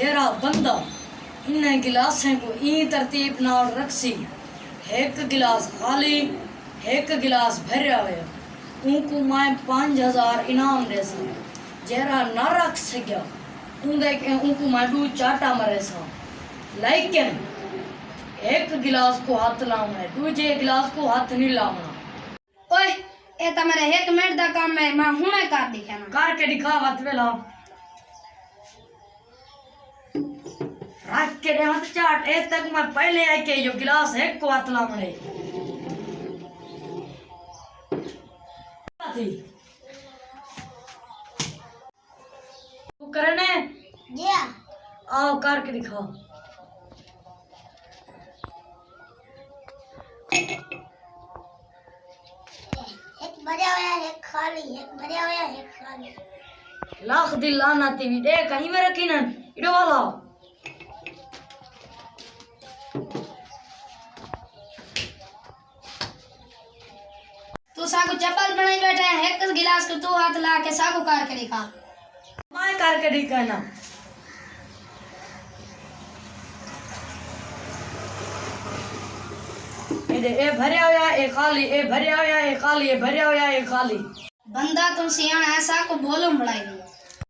जेरा बंदा इन गिलासें को ई तरतीब नाल रखसी, एक गिलास खाली एक गिलास भरिया हुआ, उनको मैं 5000 इनाम देसा। जेरा ना रख सकिया उनको मैं 2 चाटा मरेसा। लेकिन एक गिलास को हाथ लाऊंगा, दूजे गिलास को हाथ नहीं लाऊंगा। ओए ए तो मेरे 1 मिनट का काम है, मैं हुणे कर दिखाना। करके दिखा हाथ में ला, रख के दे हाथ चाट। ए तक मैं पहले आके जो गिलास है को हाथ लाऊंगा थी तू करने जी आओ करके दिखा। एक भरिया हुआ है, एक खाली, एक भरिया हुआ है, एक खाली। लाख दिल लाना टीवी दे कहीं में रखी ना इडो वाला। तू सागु चप्पल बनाई बैठा है, एक गिलास को तू हाथ ला के सागु कार के दिखा। मैं करके दिखाना। ए भरिया होया ए खाली, ए भरिया होया ए खाली, ए भरिया होया ए खाली। बंदा तुम सियाना है, सागु भोलम बढ़ाई।